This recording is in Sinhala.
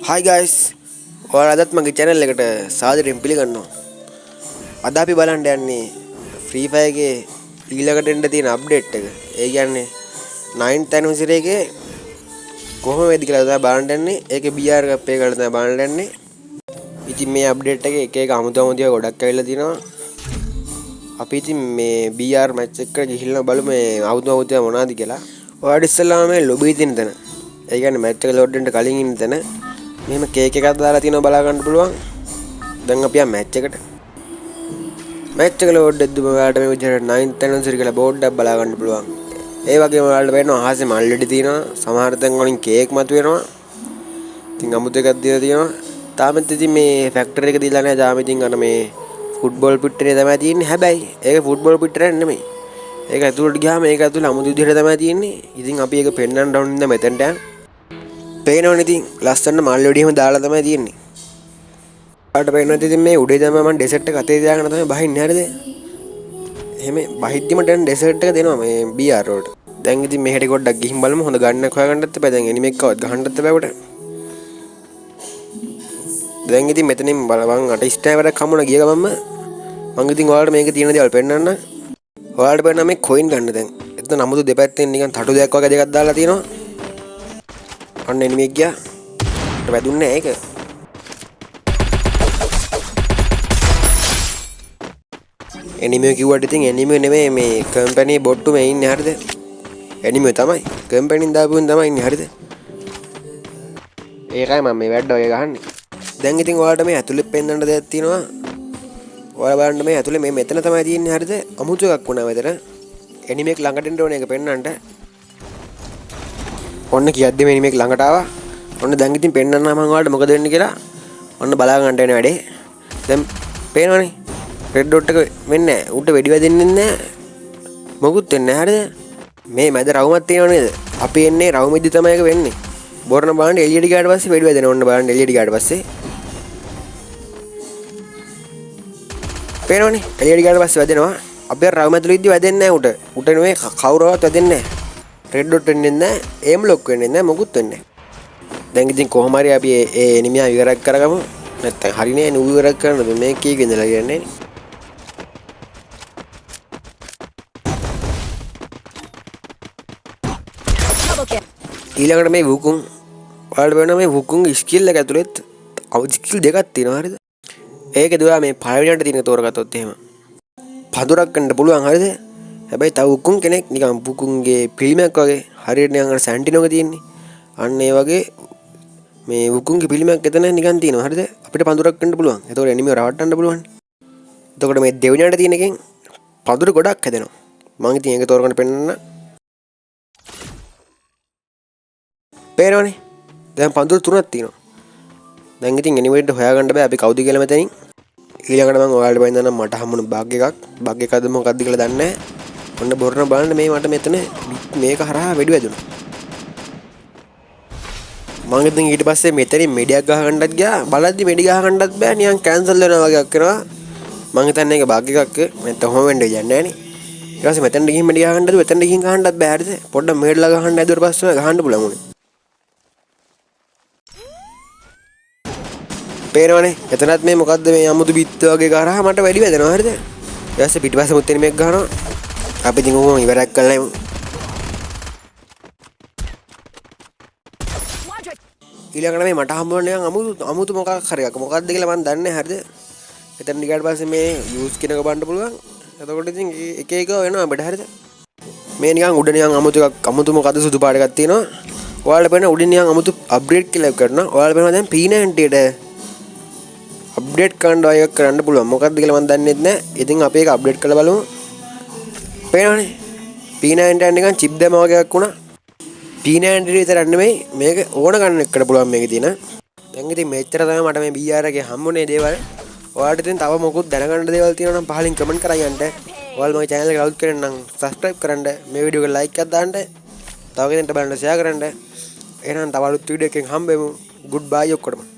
Hi guys, ඔයාලටත් මගේ channel එකට සාදරයෙන් පිළිගන්නවා. අද අපි බලන්න යන්නේ Free Fire එකේ ඊළඟට එන්න තියෙන අප්ඩේට් එක. ඒ කියන්නේ 9th anniversary එකේ කොහොම වෙයිද කියලා තමයි බලන්න යන්නේ. ඒකේ BR එකක් පේ කරලා තමයි බලන්න යන්නේ. ඉතින් මේ අප්ඩේට් එකේ එක එක අමුතු අමුතු ගොඩක් ඇවිල්ලා තිනවා. අපි ඉතින් මේ BR match එකට ගිහිල්ලා බලමු මේ අමුතු මොනවද කියලා. ඔයාලට ඉස්සෙල්ලාම මේ lobby තියෙන තැන. ඒ කියන්නේ match එක load වෙන්න කලින් ඉන්න තැන මෙහෙම කේක් එකක් දාලා තියෙනවා බලා ගන්න පුළුවන්. දැන් අපි ආ මැච් එකට. මැච් එක ලෝඩ් වෙද්දී ඔයාලට මේ විදිහට 9th anniversary කියලා බෝඩ් එකක් බලා ගන්න පුළුවන්. ඒ වගේම ඔයාලට වෙනවා අහසේ මල් ලෙඩි තියෙනවා. සමහර තැන් වලින් කේක් මතුවෙනවා. ඉතින් අමුතු එකක් දීලා තියෙනවා. තාමත් ඉතින් මේ ෆැක්ටරි එක දීලා නැහැ. තාම ඉතින් අර මේ ෆුට්බෝල් පිට්ටනේ තමයි තියෙන්නේ. හැබැයි ඒක ෆුට්බෝල් පිට්ටරයක් නෙමෙයි. ඒක ඇතුළට ගියාම ඒක ඇතුළේ අමුතු විදිහට තමයි තියෙන්නේ. ඉතින් අපි ඒක පෙන්වන්න ඕන ඉඳන් මෙතෙන්ට යන්න. පේනවනේ ඉතින් ලස්සන මල් වෙඩි එහෙම දාලා තමයි තියෙන්නේ. ඔයාලට පේනවද ඉතින් මේ උඩේ තමයි මම ඩෙසර්ට් එක අතේ දාගෙන තමයි බහින්නේ හරිද? එහෙම බහිද්දිම දැන් ඩෙසර්ට් එක දෙනවා මේ BR වලට. දැන් ඉතින් මෙහෙට පොඩ්ඩක් ගිහින් බලමු හොඳ ගන්නක් හොයාගන්නත් එපා. දැන් එනිමි එක්කවත් ගහන්නත් එපා උඩ. දැන් ඉතින් මෙතනින් බලවන් අට ස්ටෑවරක් හම්බුණා ගිය ගමන්ම මම ඉතින් ඔයාලට මේක තියෙන දේවල් පෙන්නන්න. ඔයාලට පේනවා මේ කොයින් ගන්න දැන්. එතන අමුතු දෙපැත්තෙන් නිකන් තටු දෙයක් වගේ දෙකක් දාලා තියෙනවා. අන්න එනිමි එක ගියා. ඒකට වැදුන්නේ නැහැ ඒක. එනිමි කිව්වට ඉතින් එනිමි නෙමෙයි මේ කම්පැනි බොට්ටු මේ ඉන්නේ හරිද? එනිමි තමයි. කම්පැනිෙන් දාපුවෙන් තමයි ඉන්නේ හරිද? ඒකයි මම මේ වැඩ ඔය ගහන්නේ. දැන් ඉතින් ඔයාලට මේ ඇතුලේ පෙන්වන්න දෙයක් තියෙනවා. ඔයාලා බලන්න මේ ඇතුලේ මේ මෙතන තමයි තියෙන්නේ හරිද? අමුතු එකක් වුණා මෙතන. එනිමි එක ළඟට එන්න ඕනේ ඒක පෙන්වන්නට. ඔන්න කියද්දි මේ එනිමි එක ළඟට ආවා. ඔන්න දැන් ඉතින් පෙන්වන්නම් මම ඔයාලට මොකද වෙන්නේ කියලා. ඔන්න බලා ගන්නට වෙන වැඩේ. දැන් පේනවනේ. රෙඩ් ඩොට් එක වෙන්නේ නැහැ. උඩට වෙඩි වැදෙන්නේ නැහැ. මොකුත් වෙන්නේ නැහැ හරිද? මේ මැද රවුමක් තියෙනව නේද? අපි එන්නේ රවුමෙද්දි තමයි ඒක වෙන්නේ. බොරන බලන්න එළියට ගියාට පස්සේ වෙඩි වැදෙනවා. ඔන්න බලන්න එළියට ගියාට පස්සේ. පේනවනේ එළියට ගියාට පස්සේ වැදෙනවා. අපි අර රවුම ඇතුළේ ඉද්දි වැදෙන්නේ නැහැ උට. උට නෙමෙයි කවුරුවත් වැදෙන්නේ නැහැ. රෙඩ් ඩොට් වෙන්නේ නැහැ. ඒම් ලොක් වෙන්නේ නැහැ. මොකුත් වෙන්නේ නැහැ. දැන් ඉතින් කොහොම හරි අපි ඒ එනිමියා ඉවරක් කරගමු. නැත්තම් හරිනේ නේ ඉවරක් කරන්න මේ කීක ඉඳලා කියන්නේ. ඊළඟට මේ වුකුන් ඔයාලට වෙන මේ වුකුන් ස්කිල් එක ඇතුළෙත් ස්කිල් දෙකක් තියෙනවා හරිද? ඒකද ඔයා මේ පළවෙනියට තියෙන තෝරගත්තොත් එහෙම පඳුරක් ගන්න පුළුවන් හරිද? හැබැයි තව වුකුන් කෙනෙක් නිකන් වුකුන්ගේ පිළිමයක් වගේ හරියට නිකන් අර සැන්ටිනෝක තියෙන්නේ. අන්න ඒ වගේ මේ වුකුන්ගේ පිළිමයක් එතන නිකන් තියෙනවා හරිද? අපිට පඳුරක් ගන්න පුළුවන්. එතකොට එනිමිව රවට්ටන්න පුළුවන්. එතකොට මේ දෙවෙනියට තියෙන එකෙන් පඳුර ගොඩක් හැදෙනවා. මම ඉතින් ඒක තෝරගන්න පෙන්නන්න. පේනවනේ. දැන් පඳුරු තුනක් තියෙනවා. දැන් ඉතින් එනිමේට හොයාගන්න බෑ අපි කවුද කියලා මෙතනින්. ඊළඟට මම ඔයාලට බයින්දනම් මට හම්බුණු බග් එකක්. බග් එකක්ද මොකක්ද කියලා දන්නේ නැහැ. ඔන්න බොරන බලන්න මේ මට මෙතන මේක හරහා වෙඩි වැදුණා. මම ඉතින් ඊට පස්සේ මෙතනින් මෙඩියක් ගහගන්නත් ගියා. බලද්දි මෙඩි ගහගන්නත් බෑ. නිකන් කැන්සල් වෙනවා වගේ එකක් කරනවා. මම හිතන්නේ ඒක බග් එකක්. නැත්නම් කොහොම වෙන්නේ යන්නේ නැහැ නේ. ඊට පස්සේ මෙතනට ගිහින් මෙඩි ගහගන්නද මෙතනට ගිහින් ගහන්නත් බෑ හරිද? පොඩ්ඩක් මෙහෙටලා ගහන්න ඇදුවට පස්සේ ගහන්න පුළුවන් උනේ. පේනවනේ එතනත් මේ මොකද්ද මේ අමුතු බිත්ත වගේ කරා මට වැඩි වැදෙනවා හරිද? ඊට පස්සේ පිටිපස්සේ මුත් එනිමෙක් ගහනවා. අපි ඉතින් ඕම ඉවරක් කළා නෙමු. ඊළඟට මේ මට හම්බුනේ නිකන් අමුතු මොකක් හරි එකක්. මොකද්ද කියලා මම දන්නේ නැහැ හරිද? එතන ඊට පස්සේ මේ යූස් කෙනක බන්න පුළුවන්. එතකොට ඉතින් එක එක වෙනවා අපිට හරිද? මේ නිකන් උඩ නිකන් අමුතු එකක් අමුතු මොකද්ද සුදු පාට එකක් තියෙනවා. ඔයාලට පේන උඩින් නිකන් අමුතු අප්ග්‍රේඩ් කියලා කරනවා. ඔයාලට පේනවා දැන් P90ට අප්ඩේට් කරන්න ඔය කරන්න පුළුවන්. මොකක්ද කියලා මම දන්නේ නැහැ. ඉතින් අපි ඒක අප්ඩේට් කරලා බලමු. පේනවනේ. P90 නිකන් චිප් දැම වගේ එකක් වුණා. P90 විතරක් නෙමෙයි මේක ඕන ගන්න එකට පුළුවන් මේකේ තියෙන. දැන් ඉතින් මෙච්චර තමයි මට මේ BR එකේ හම්බුනේ දේවල්. ඔයාලට ඉතින් තව මොකුත් දැනගන්න දේවල් තියෙනවා නම් පහලින් කමෙන්ට් කරලා යන්න. ඔයාලා මගේ channel එක ලයික් කරන්න නම් subscribe කරන්න. මේ වීඩියෝ එක like එකක් දාන්න. තව කෙනෙක්ට බලන්න share කරන්න. එහෙනම් තව අලුත් වීඩියෝ එකකින් හම්බෙමු. goodbye ඔක්කොටම.